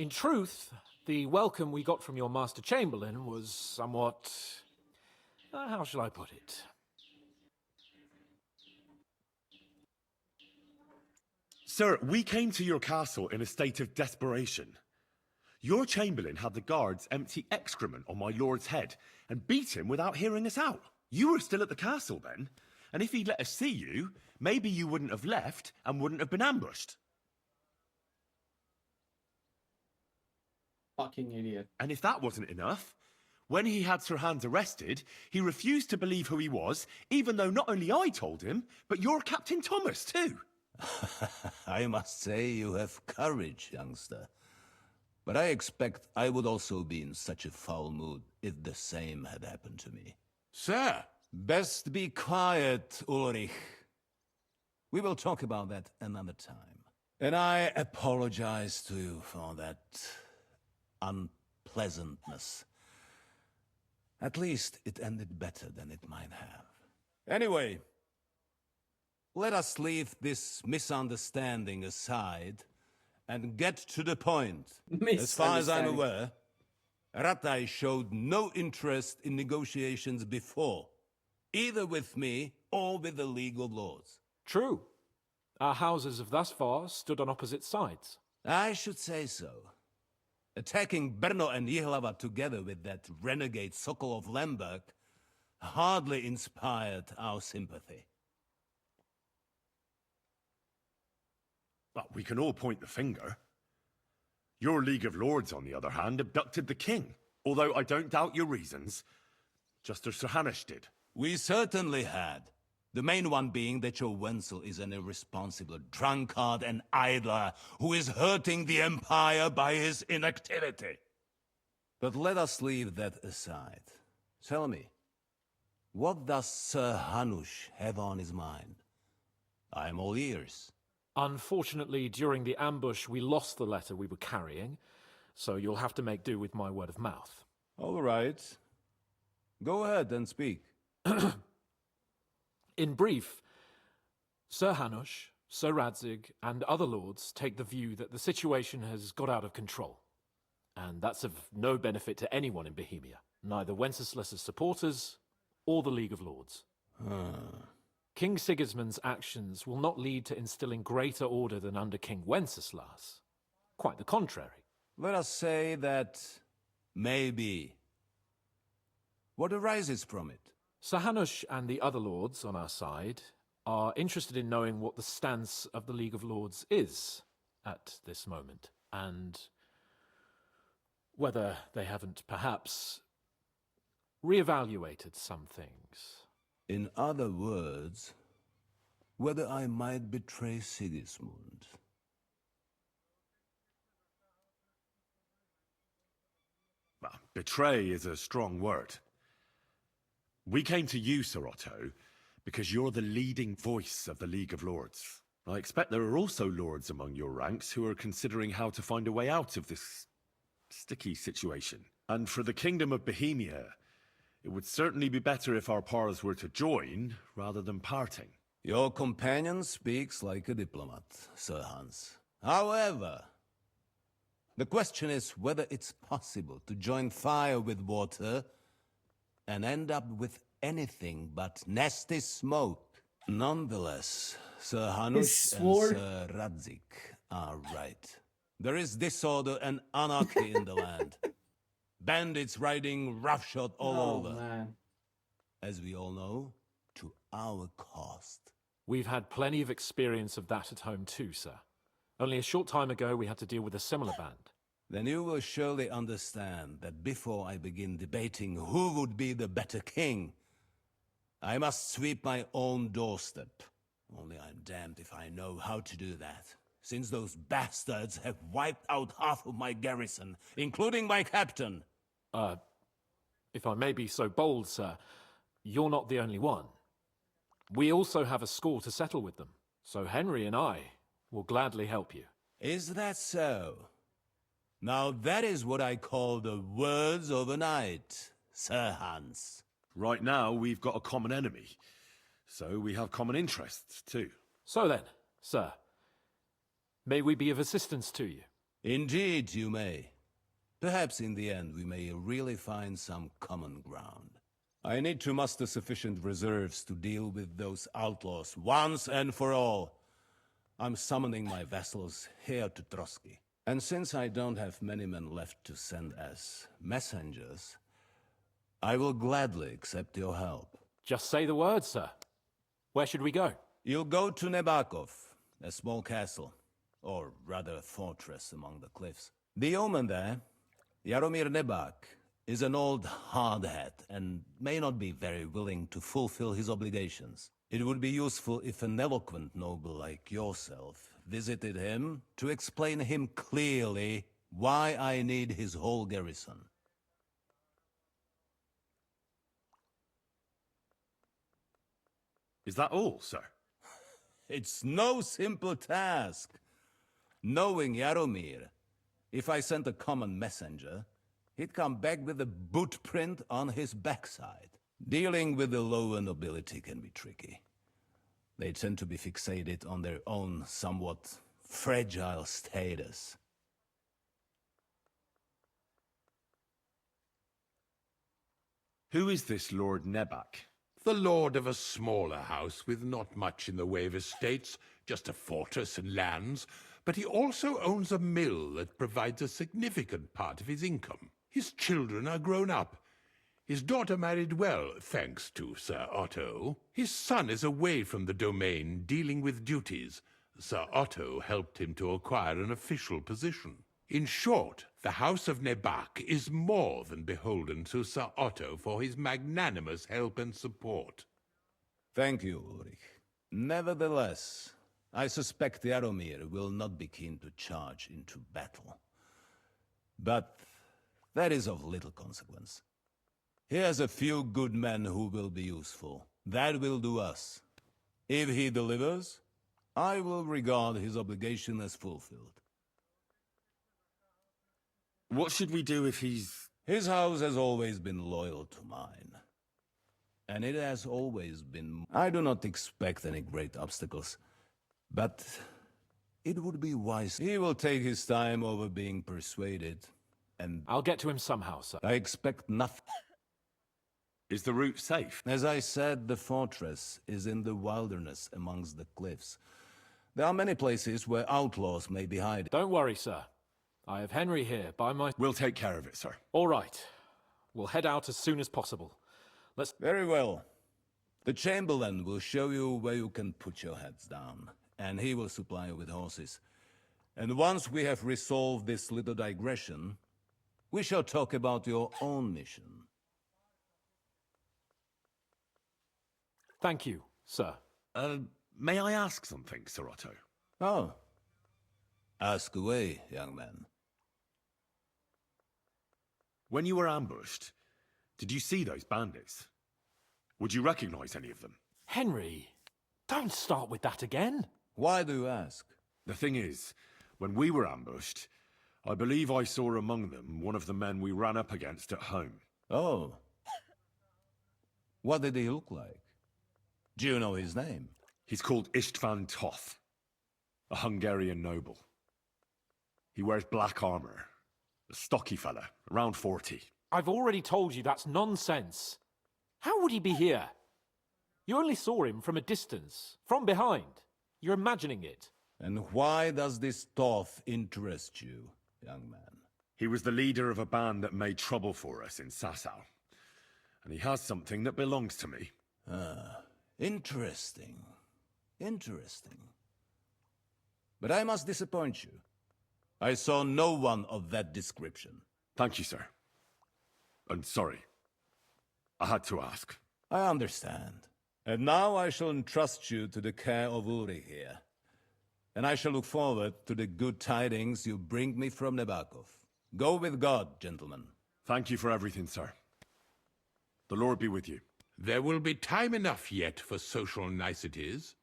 In truth, the welcome we got from your Master Chamberlain was somewhat... how shall I put it? Sir, we came to your castle in a state of desperation. Your Chamberlain had the guards empty excrement on my lord's head and beat him without hearing us out. You were still at the castle then, and if he'd let us see you, maybe you wouldn't have left and wouldn't have been ambushed. Fucking idiot. And if that wasn't enough, when he had Sir Hans arrested, he refused to believe who he was, even though not only I told him, but your Captain Thomas too. I must say you have courage, youngster. But I expect I would also be in such a foul mood if the same had happened to me. Sir! Best be quiet, Ulrich. We will talk about that another time. And I apologize to you for that unpleasantness. At least it ended better than it might have. Anyway, let us leave this misunderstanding aside and get to the point. As far as I'm aware, Ratai showed no interest in negotiations before, either with me or with the League of Lords. True. Our houses have thus far stood on opposite sides. I should say so. Attacking Brno and Jihlava together with that renegade Sokol of Lemberg hardly inspired our sympathy. But we can all point the finger. Your League of Lords, on the other hand, abducted the king. Although I don't doubt your reasons, just as Sir Hanush did. We certainly had. The main one being that your Wenzel is an irresponsible drunkard and idler who is hurting the Empire by his inactivity. But let us leave that aside. Tell me, what does Sir Hanush have on his mind? I'm all ears. Unfortunately, during the ambush, we lost the letter we were carrying, so you'll have to make do with my word of mouth. All right. Go ahead and speak. In brief, Sir Hanush, Sir Radzig, and other lords take the view that the situation has got out of control. And that's of no benefit to anyone in Bohemia, neither Wenceslas's supporters or the League of Lords. King Sigismund's actions will not lead to instilling greater order than under King Wenceslas. Quite the contrary. Let us say that maybe. What arises from it? Sir Hanush and the other lords on our side are interested in knowing what the stance of the League of Lords is at this moment, and whether they haven't perhaps reevaluated some things. In other words, whether I might betray Sigismund. Well, betray is a strong word. We came to you, Sir Otto, because you're the leading voice of the League of Lords. I expect there are also lords among your ranks who are considering how to find a way out of this sticky situation. And for the Kingdom of Bohemia, it would certainly be better if our powers were to join, rather than parting. Your companion speaks like a diplomat, Sir Hans. However, the question is whether it's possible to join fire with water and end up with anything but nasty smoke. Nonetheless, Sir Hanush and Sir Radzig are right. There is disorder and anarchy in the land. Bandits riding roughshod all over. Man. As we all know, to our cost. We've had plenty of experience of that at home too, sir. Only a short time ago we had to deal with a similar band. Then you will surely understand that before I begin debating who would be the better king, I must sweep my own doorstep. Only I'm damned if I know how to do that, since those bastards have wiped out half of my garrison, including my captain. If I may be so bold, sir, you're not the only one. We also have a score to settle with them, so Henry and I will gladly help you. Is that so? Now that is what I call the words of a knight, Sir Hans. Right now, we've got a common enemy, so we have common interests too. So then, sir, may we be of assistance to you? Indeed, you may. Perhaps in the end we may really find some common ground. I need to muster sufficient reserves to deal with those outlaws once and for all. I'm summoning my vassals here to Trotsky. And since I don't have many men left to send as messengers, I will gladly accept your help. Just say the word, sir. Where should we go? You'll go to Nebakov, a small castle, or rather a fortress among the cliffs. The yeoman there, Jaromir Nebak, is an old hardhat and may not be very willing to fulfill his obligations. It would be useful if an eloquent noble like yourself visited him to explain him clearly why I need his whole garrison. Is that all, sir? It's no simple task. Knowing Jaromir, if I sent a common messenger, he'd come back with a boot print on his backside. Dealing with the lower nobility can be tricky. They tend to be fixated on their own somewhat fragile status. Who is this Lord Nebak? The lord of a smaller house with not much in the way of estates, just a fortress and lands, but he also owns a mill that provides a significant part of his income. His children are grown up. His daughter married well, thanks to Sir Otto. His son is away from the domain, dealing with duties. Sir Otto helped him to acquire an official position. In short, the House of Nebak is more than beholden to Sir Otto for his magnanimous help and support. Thank you, Ulrich. Nevertheless, I suspect Jaromir will not be keen to charge into battle. But that is of little consequence. Here's a few good men who will be useful. That will do us. If he delivers, I will regard his obligation as fulfilled. What should we do if he's... His house has always been loyal to mine. And it has always been... I do not expect any great obstacles. But it would be wise. He will take his time over being persuaded. And I'll get to him somehow, sir. I expect nothing. Is the route safe? As I said, the fortress is in the wilderness amongst the cliffs. There are many places where outlaws may be hiding. Don't worry, sir. I have Henry here by my... We'll take care of it, sir. All right. We'll head out as soon as possible. Let's... Very well. The Chamberlain will show you where you can put your heads down, and he will supply you with horses. And once we have resolved this little digression, we shall talk about your own mission. Thank you, sir. May I ask something, Sir Otto? Oh. Ask away, young man. When you were ambushed, did you see those bandits? Would you recognize any of them? Henry, don't start with that again. Why do you ask? The thing is, when we were ambushed, I believe I saw among them one of the men we ran up against at home. Oh. What did he look like? Do you know his name? He's called Istvan Toth, a Hungarian noble. He wears black armor. A stocky fella, around 40. I've already told you that's nonsense. How would he be here? You only saw him from a distance, from behind. You're imagining it. And why does this Toth interest you, young man? He was the leader of a band that made trouble for us in Sasau. And he has something that belongs to me. Ah, interesting. Interesting. But I must disappoint you. I saw no one of that description. Thank you, sir. And sorry. I had to ask. I understand. And now I shall entrust you to the care of Ulrich here. And I shall look forward to the good tidings you bring me from Nebakov. Go with God, gentlemen. Thank you for everything, sir. The Lord be with you. There will be time enough yet for social niceties.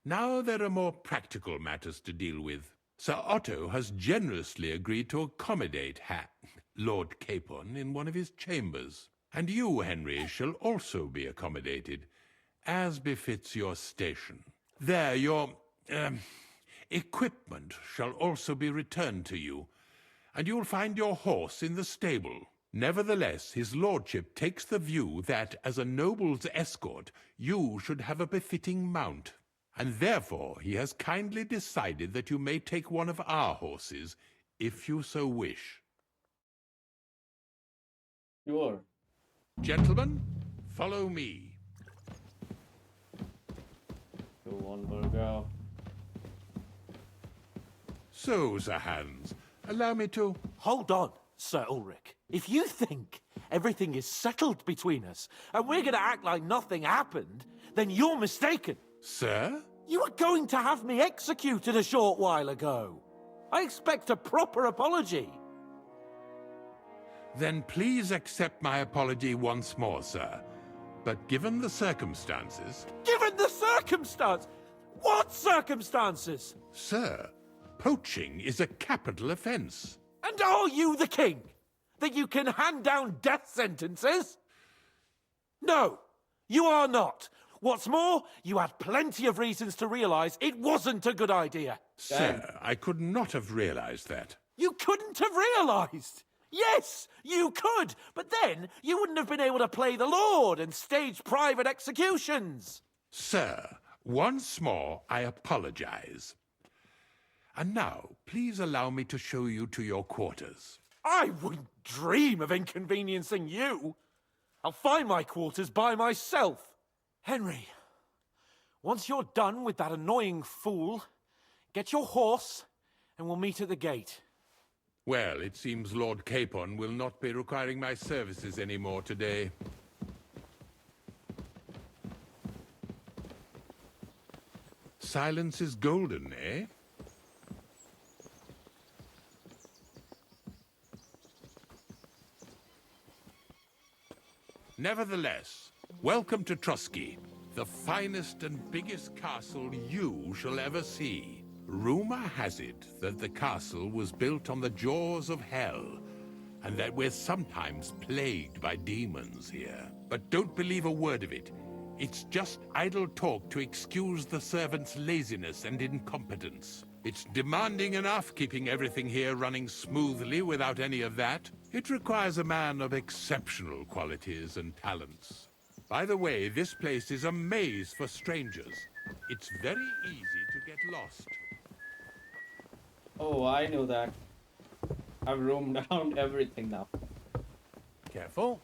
Now there are more practical matters to deal with. Sir Otto has generously agreed to accommodate Lord Capon in one of his chambers. And you, Henry, shall also be accommodated, as befits your station. There, your Equipment shall also be returned to you, and you'll find your horse in the stable. Nevertheless, his lordship takes the view that, as a noble's escort, you should have a befitting mount, and therefore he has kindly decided that you may take one of our horses, if you so wish. Sure. Gentlemen, follow me. Go on, Virgo. So, Sir Hans, allow me to... Hold on, Sir Ulrich. If you think everything is settled between us and we're going to act like nothing happened, then you're mistaken. Sir? You were going to have me executed a short while ago. I expect a proper apology. Then please accept my apology once more, sir. But given the circumstances... Given the circumstance? What circumstances? Sir, poaching is a capital offense. And are you the king? That you can hand down death sentences? No, you are not. What's more, you had plenty of reasons to realize it wasn't a good idea. Sir, I could not have realized that. You couldn't have realized. Yes, you could, but then you wouldn't have been able to play the Lord and stage private executions. Sir, once more I apologize. And now, please allow me to show you to your quarters. I wouldn't dream of inconveniencing you. I'll find my quarters by myself. Henry, once you're done with that annoying fool, get your horse and we'll meet at the gate. Well, it seems Lord Capon will not be requiring my services anymore today. Silence is golden, eh? Nevertheless, welcome to Trusky, the finest and biggest castle you shall ever see. Rumor has it that the castle was built on the jaws of hell, and that we're sometimes plagued by demons here. But don't believe a word of it. It's just idle talk to excuse the servants' laziness and incompetence. It's demanding enough keeping everything here running smoothly without any of that. It requires a man of exceptional qualities and talents. By the way, this place is a maze for strangers. It's very easy to get lost. Oh, I know that. I've roamed around everything now. Careful.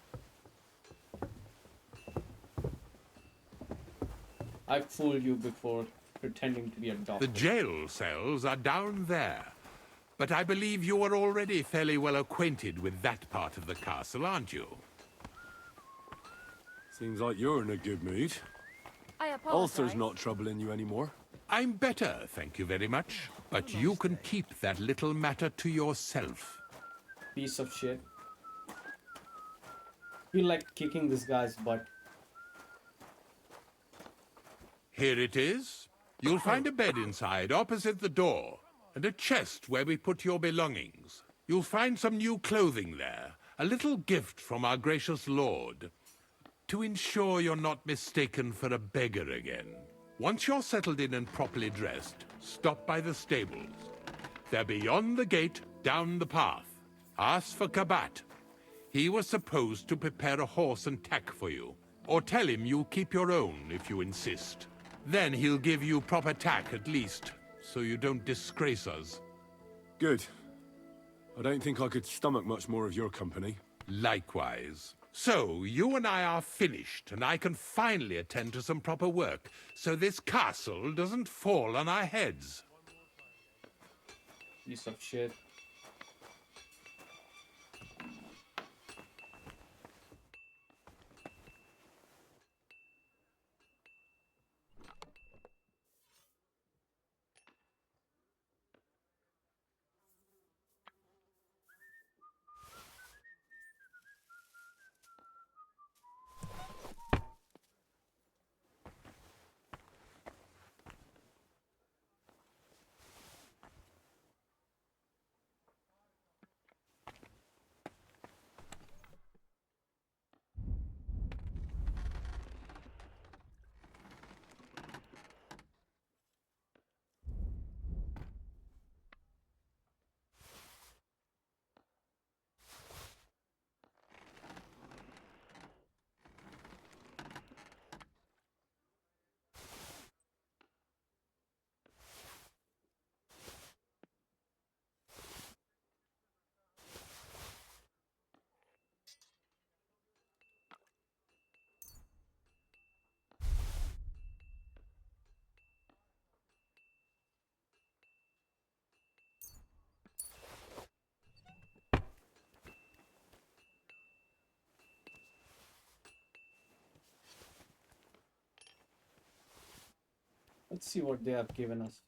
I've fooled you before, pretending to be a doctor. The jail cells are down there. But I believe you are already fairly well acquainted with that part of the castle, aren't you? Seems like you're in a good mood. I apologize. Ulcer's not troubling you anymore. I'm better, thank you very much. But you can keep that little matter to yourself. Piece of shit. Feel like kicking this guy's butt. Here it is. You'll find a bed inside, opposite the door, and a chest where we put your belongings. You'll find some new clothing there, a little gift from our gracious lord, to ensure you're not mistaken for a beggar again. Once you're settled in and properly dressed, stop by the stables. They're beyond the gate, down the path. Ask for Kabat. He was supposed to prepare a horse and tack for you. Or tell him you'll keep your own if you insist. Then he'll give you proper tack at least, so you don't disgrace us. Good. I don't think I could stomach much more of your company. Likewise. So, you and I are finished, and I can finally attend to some proper work, so this castle doesn't fall on our heads. Piece of shit. Let's see what they have given us.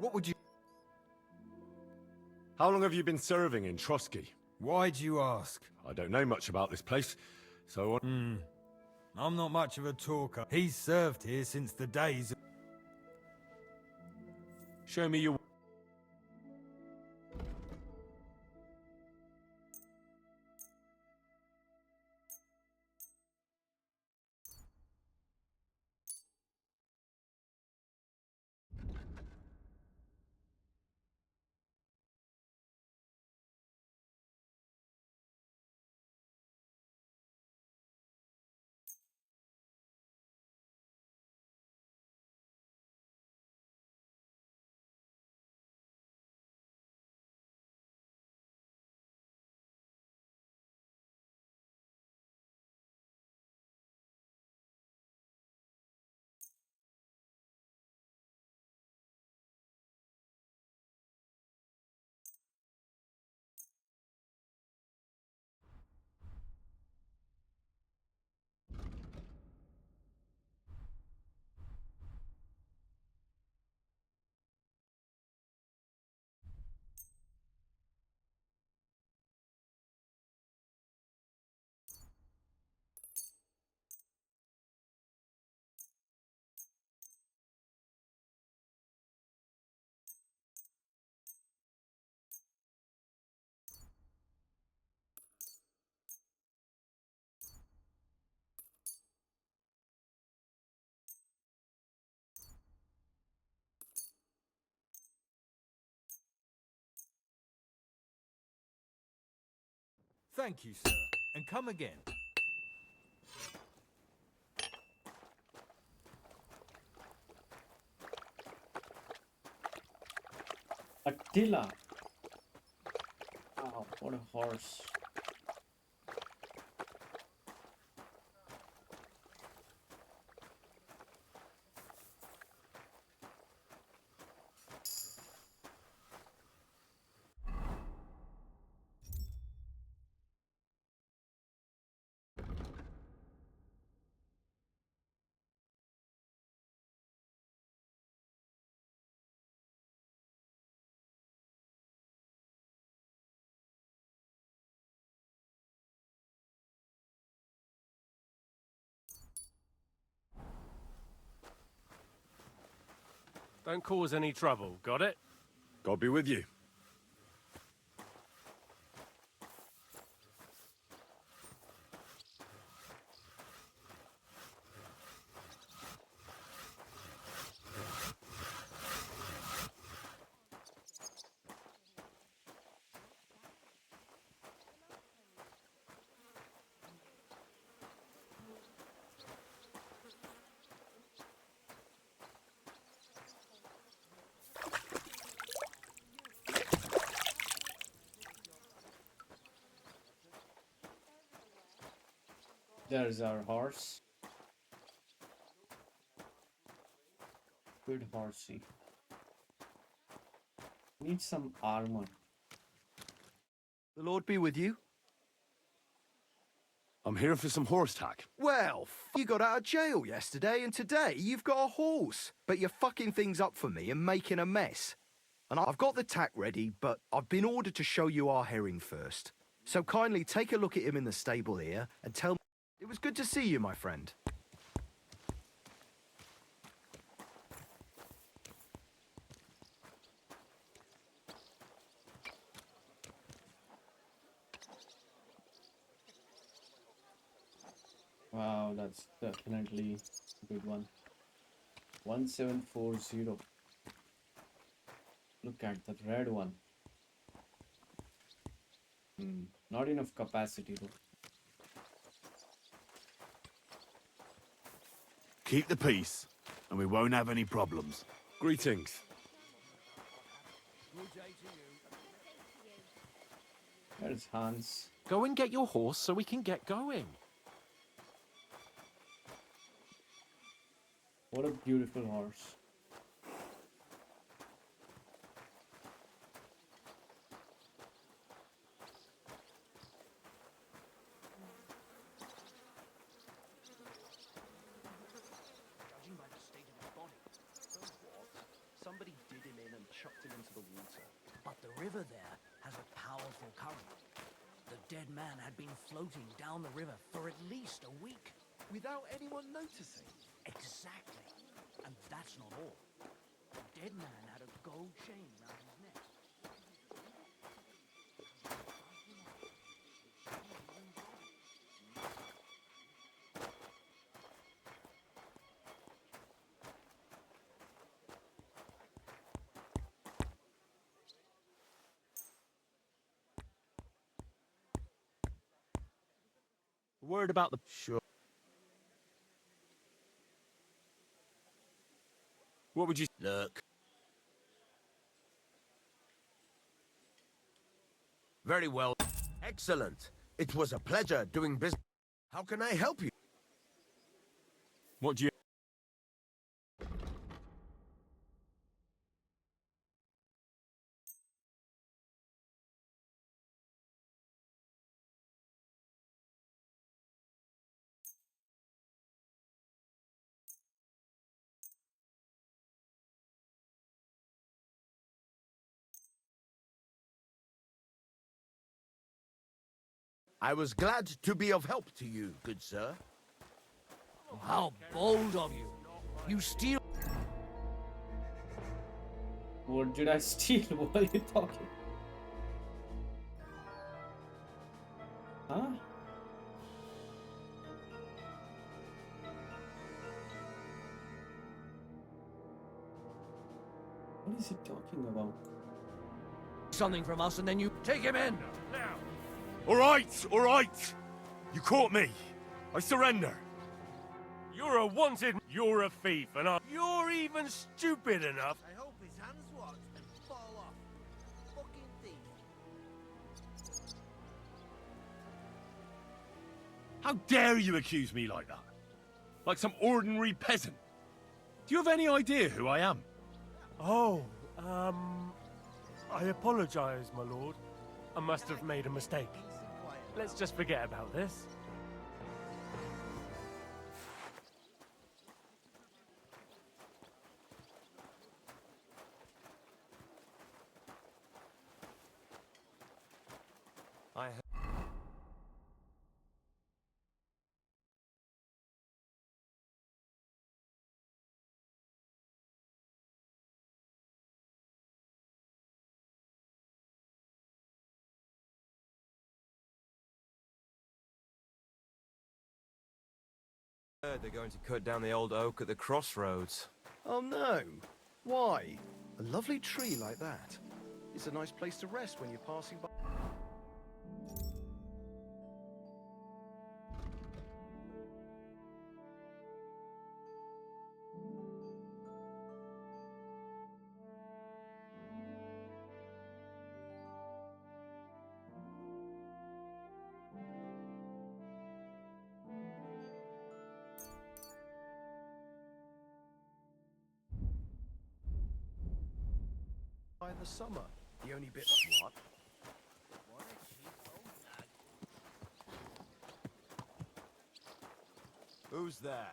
What would you... How long have you been serving in Trotsky? Why'd you ask? I don't know much about this place, so... I'm not much of a talker. He's served here since the days of... Show me your... Thank you, sir. And come again. Attila. Wow, what a horse. Don't cause any trouble, got it? God be with you. There's our horse. Good horsey. Need some armor. The Lord be with you. I'm here for some horse tack. Well, you got out of jail yesterday, and today you've got a horse. But you're fucking things up for me and making a mess. And I've got the tack ready, but I've been ordered to show you our herring first. So kindly take a look at him in the stable here and tell me... It was good to see you, my friend. Wow, that's definitely a good one. 1740. Look at the red one. Not enough capacity though. Keep the peace, and we won't have any problems. Greetings. There's Hans. Go and get your horse so we can get going. What a beautiful horse. Judging by the state of his body, somebody did him in and river there has a powerful current. The dead man had been floating down the river for at least a week. Without anyone noticing? Exactly. And that's not all. The dead man had a gold chain around his neck. Word about the... Sure. What would you... Look. Very well. Excellent. It was a pleasure doing business. How can I help you? What do you... I was glad to be of help to you, good sir. How bold of you! You steal. What did I steal? What are you talking? Huh? What is he talking about? Something from us and then you take him in! Now! All right! You caught me. I surrender. You're a wanted, you're a thief, and you're even stupid enough. I hope his hands watch and fall off. Fucking thief. How dare you accuse me like that? Like some ordinary peasant. Do you have any idea who I am? Oh, I apologize, my lord. I must have made a mistake. Let's just forget about this. They're going to cut down the old oak at the crossroads. Oh no. Why? A lovely tree like that. It's a nice place to rest when you're passing by. In the summer. The only bit what? Who's there?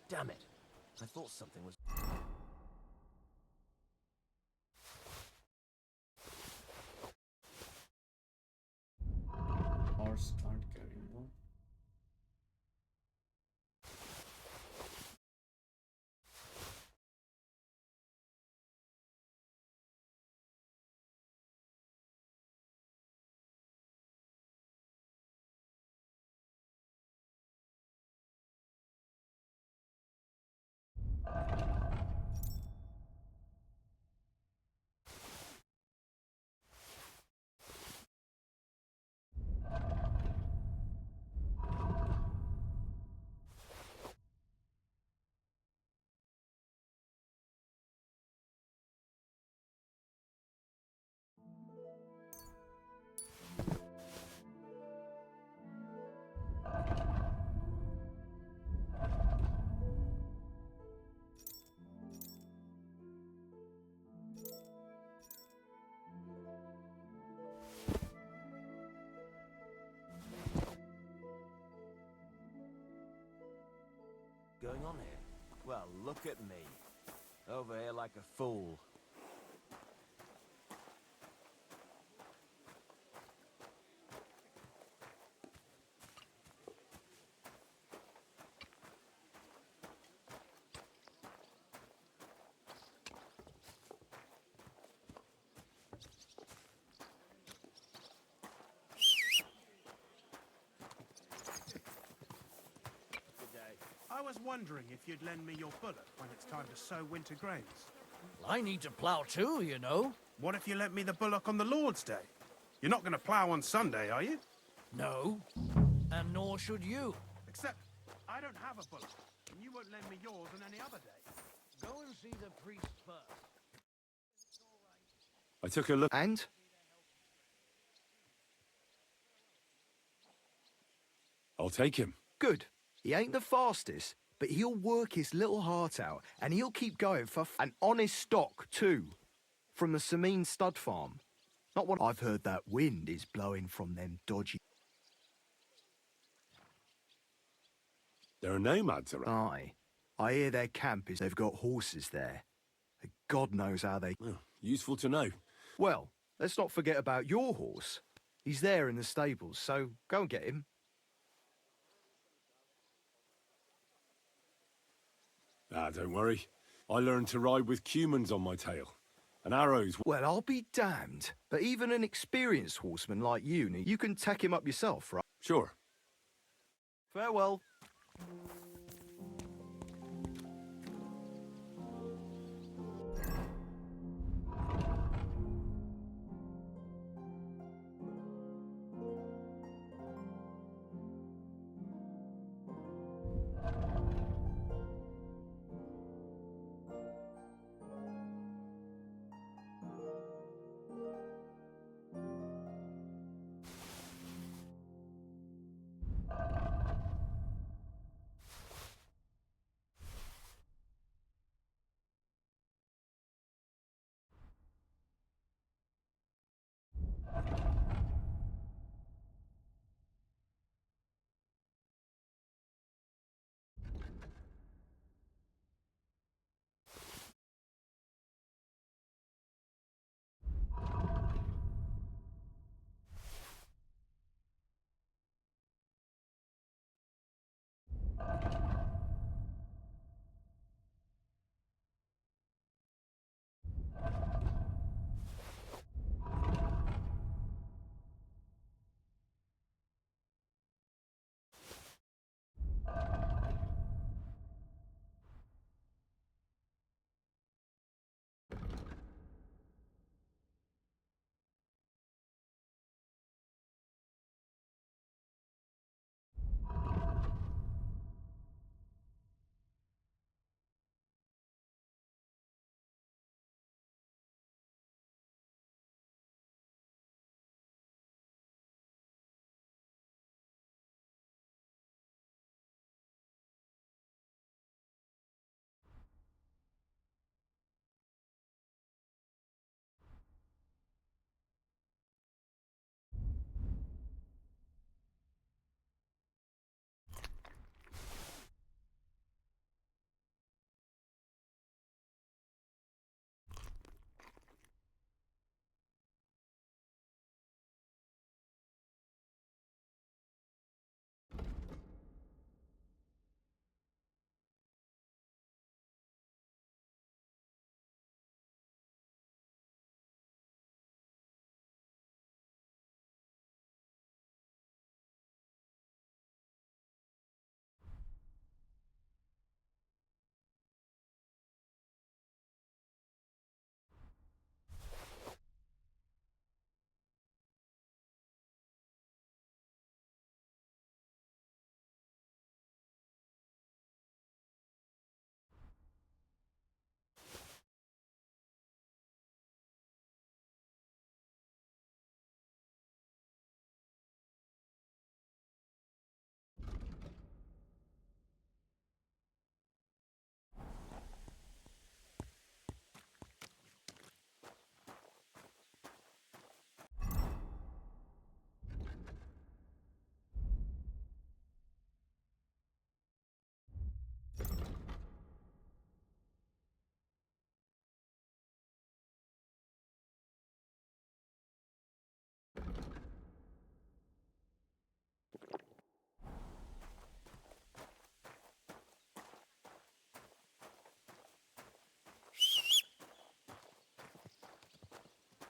Damn it. I thought something was... Horse can't carry more. Going on here? Well, look at me. Over here like a fool. was wondering if you'd lend me your bullock when it's time to sow winter grains. Well, I need to plough too, you know. What if you lent me the bullock on the Lord's Day? You're not going to plough on Sunday, are you? No. And nor should you. Except, I don't have a bullock, and you won't lend me yours on any other day. Go and see the priest first. I took a look. And? I'll take him. Good. He ain't the fastest, but he'll work his little heart out, and he'll keep going for an honest stock, too. From the Sameen stud farm. Not what I've heard that wind is blowing from them dodgy... There are nomads around. Aye. I hear their camp is they've got horses there. God knows how they... Oh, useful to know. Well, let's not forget about your horse. He's there in the stables, so go and get him. Ah, don't worry. I learned to ride with cumans on my tail. And arrows... Well, I'll be damned. But even an experienced horseman like you can tack him up yourself, right? Sure. Farewell.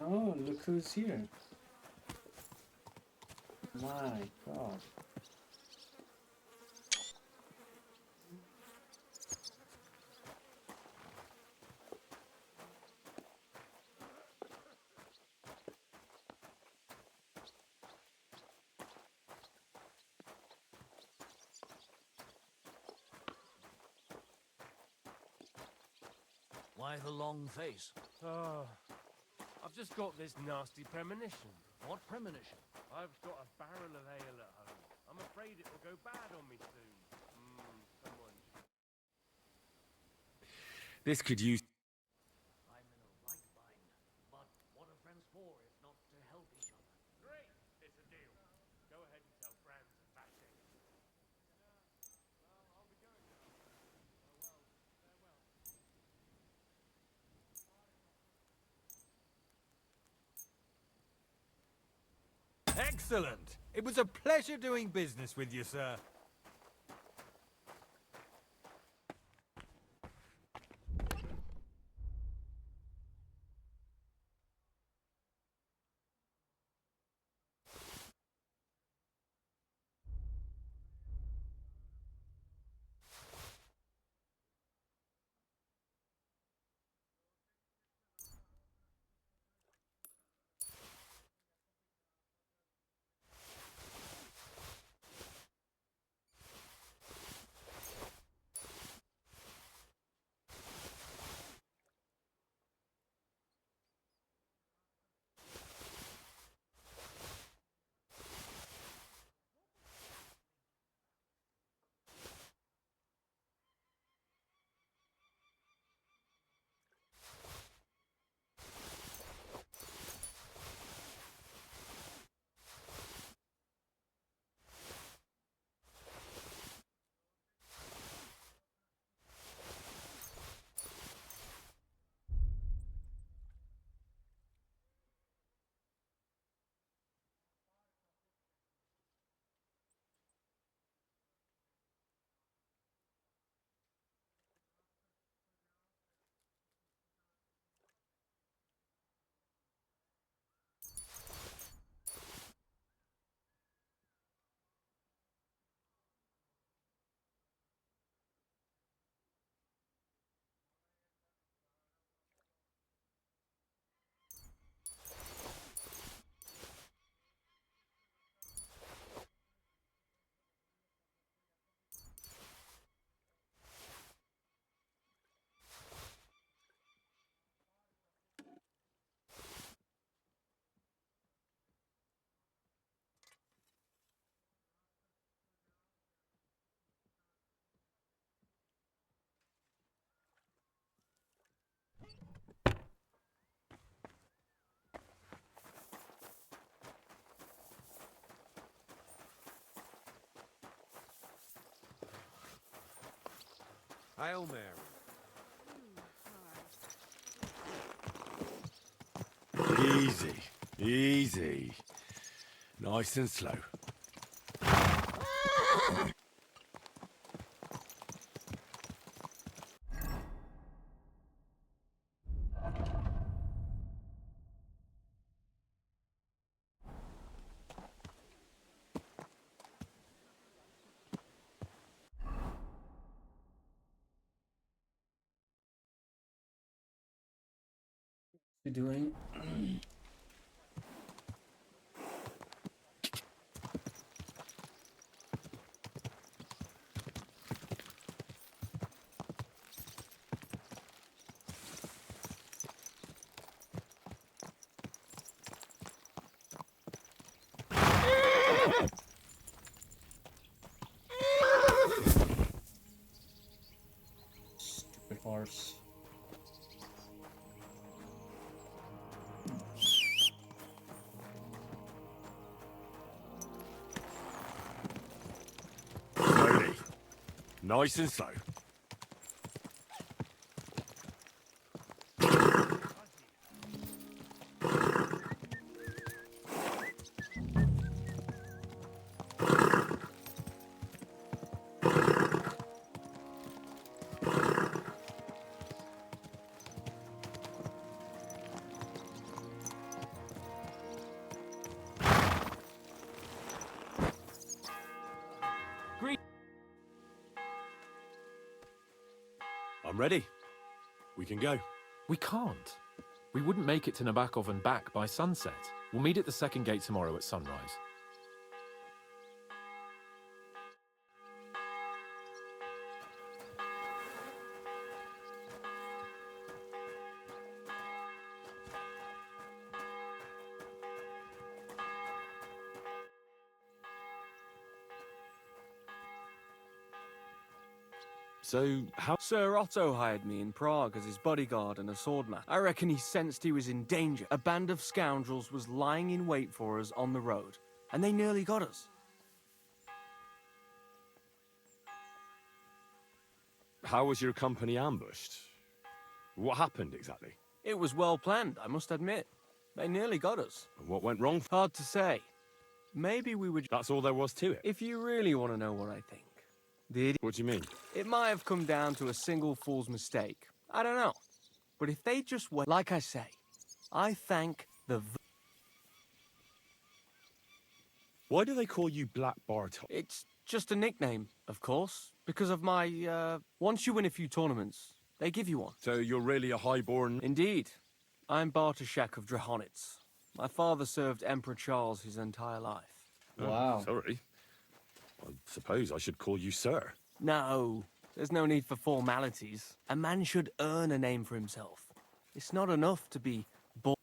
Oh, look who's here. My God. Why the long face? Oh, I've just got this nasty premonition. What premonition? I've got a barrel of ale at home. I'm afraid it will go bad on me soon. Someone. This could use... I'm in a right bind. But what are friends for if not to help each other? Great! It's a deal. Go ahead and tell Franz and Bashing. Excellent! It was a pleasure doing business with you, sir. Hail Mary. Easy. Easy. Nice and slow. You doing? Stupid horse. Slowly. Nice and slow. I'm ready. We can go. We can't. We wouldn't make it to Nabokov and back by sunset. We'll meet at the second gate tomorrow at sunrise. So, how... Sir Otto hired me in Prague as his bodyguard and a swordman. I reckon he sensed he was in danger. A band of scoundrels was lying in wait for us on the road, and they nearly got us. How was your company ambushed? What happened exactly? It was well planned, I must admit. They nearly got us. And what went wrong? Hard to say. Maybe we were... That's all there was to it? If you really want to know what I think. What do you mean? It might have come down to a single fool's mistake. I don't know. But if they just went... Like I say, I thank the... Why do they call you Black Bartok? It's just a nickname, of course. Because of my, Once you win a few tournaments, they give you one. So you're really a highborn... Indeed. I'm Bartoszek of Drahonitz. My father served Emperor Charles his entire life. Wow. Sorry. I suppose I should call you sir. No, there's no need for formalities. A man should earn a name for himself. It's not enough to be born.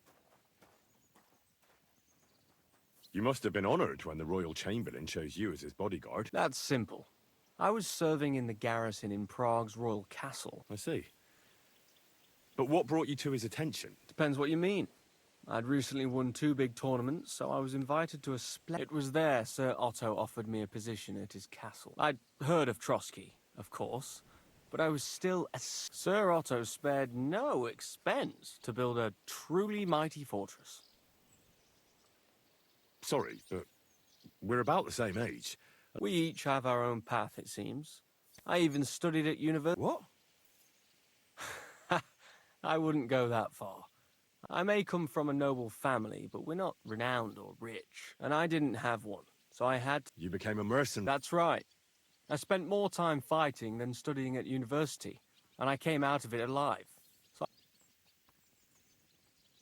You must have been honored when the Royal Chamberlain chose you as his bodyguard. That's simple. I was serving in the garrison in Prague's royal castle. I see. But what brought you to his attention? Depends what you mean. I'd recently won 2 big tournaments, so I was invited to a It was there Sir Otto offered me a position at his castle. I'd heard of Trotsky, of course, but I was still Sir Otto spared no expense to build a truly mighty fortress. Sorry, but we're about the same age. We each have our own path, it seems. I even studied at university. What? I wouldn't go that far. I may come from a noble family, but we're not renowned or rich. And I didn't have one, so I had to... You became a mercenary. That's right. I spent more time fighting than studying at university, and I came out of it alive. So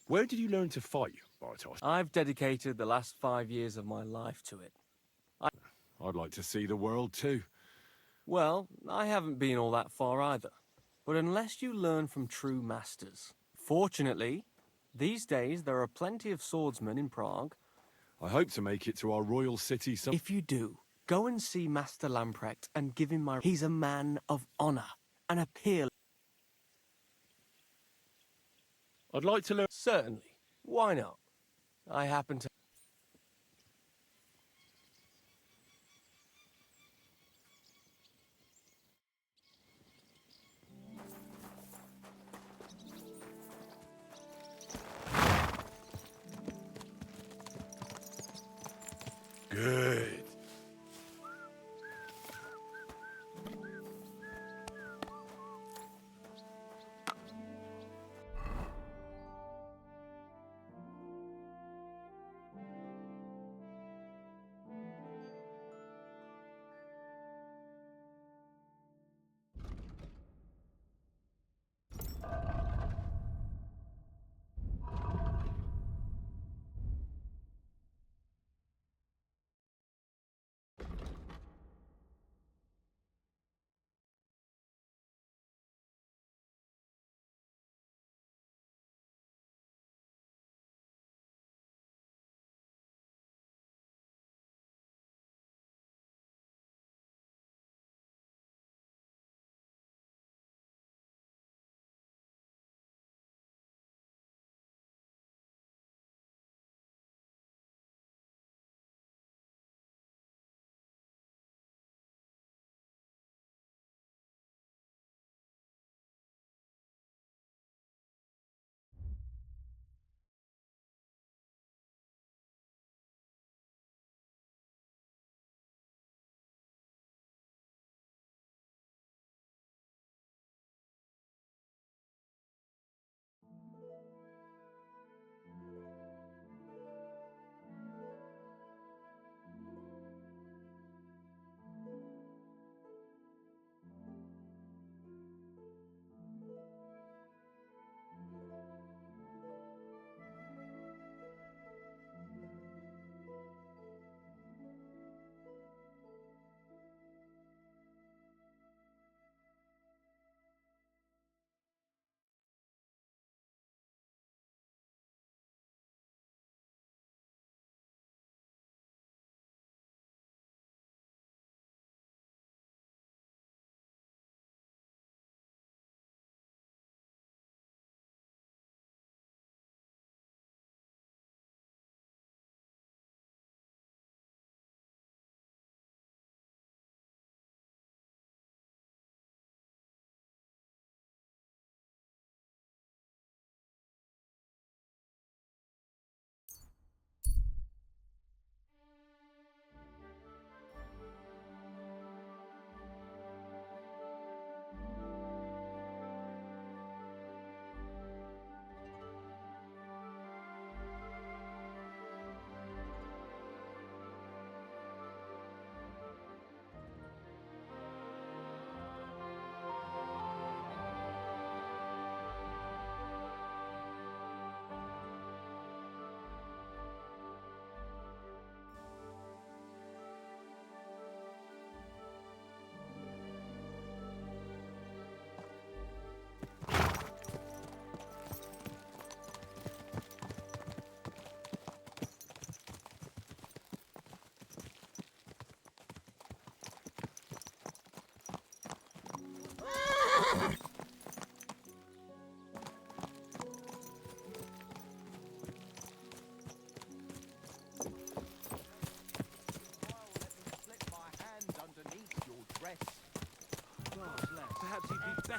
Where did you learn to fight, Bartosz? I've dedicated the last 5 years of my life to it. I'd like to see the world too. Well, I haven't been all that far either. But unless you learn from true masters... Fortunately, these days there are plenty of swordsmen in Prague. I hope to make it to our royal city some... If you do, go and see Master Lamprecht and give him my... He's a man of honor, and a peer... I'd like to learn... Certainly. Why not? I happen to... Good.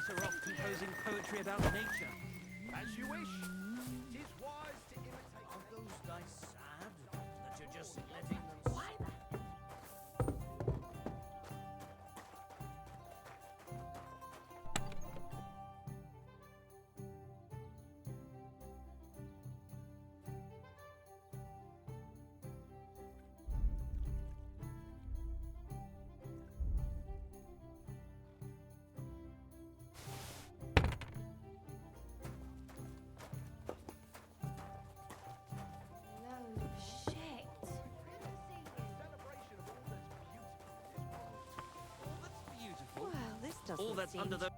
better off composing poetry about nature. As you wish. It is wise to imitate. Are those guys sad that you're just letting them? Why? All that's under the...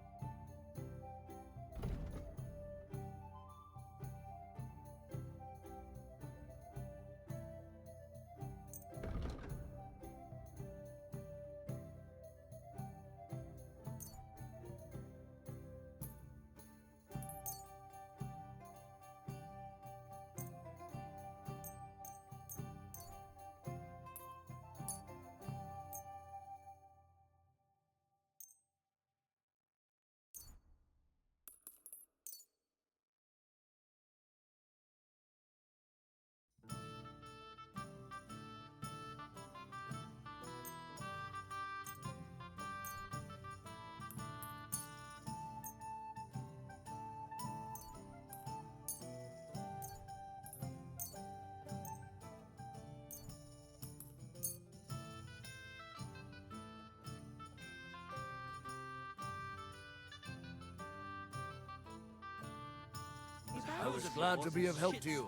I was glad to be of help to you.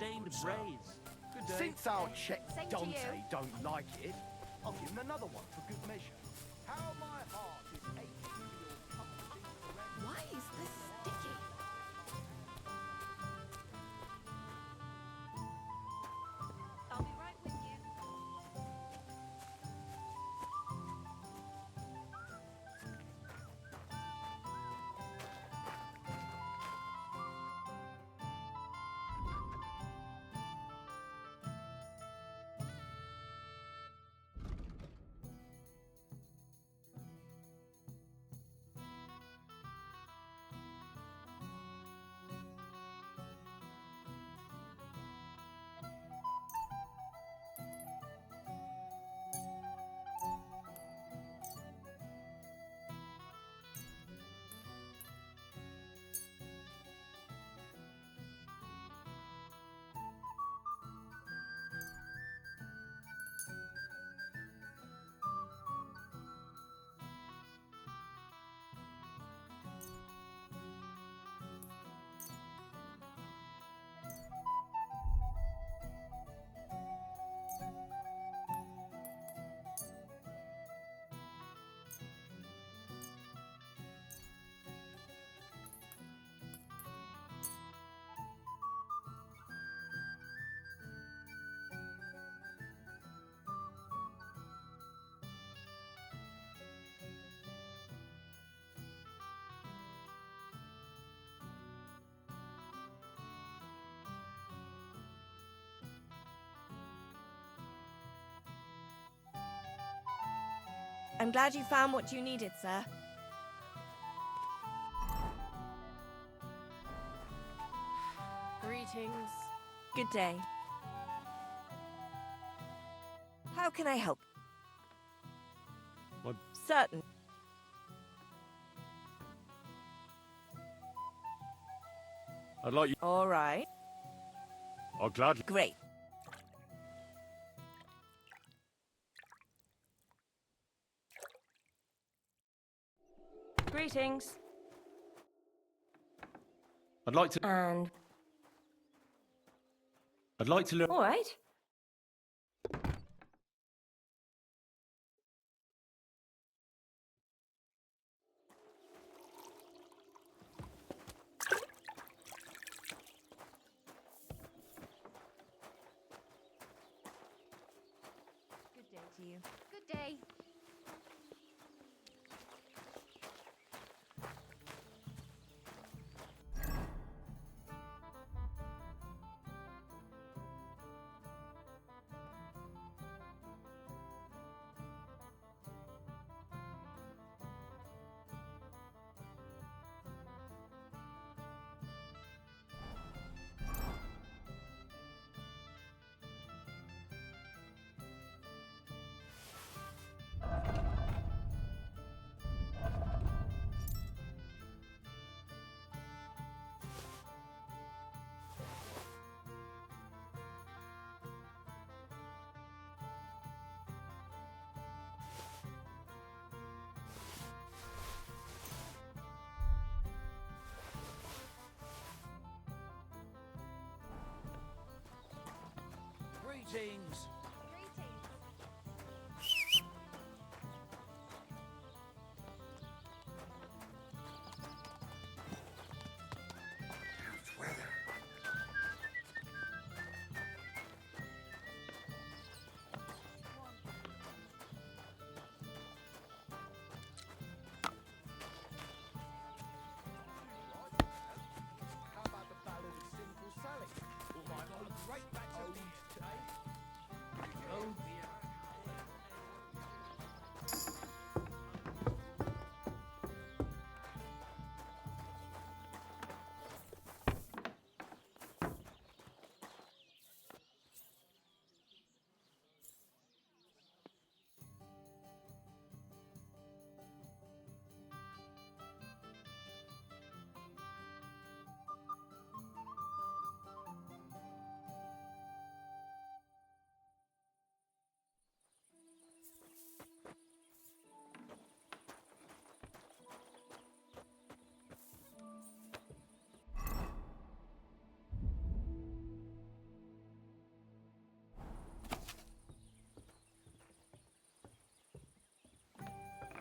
Since our Czech Same to Dante you. don't like it, I'll give him another one for good measure. How my heart is aching for your company. Why is this sticky? I'll be right with you. I'm glad you found what you needed, sir. Greetings. Good day. How can I help? What? Certain. I'd like you. All right. I'll gladly. Great. Greetings. I'd like to. And I'd like to learn. all right. Good day to you. Good day. things.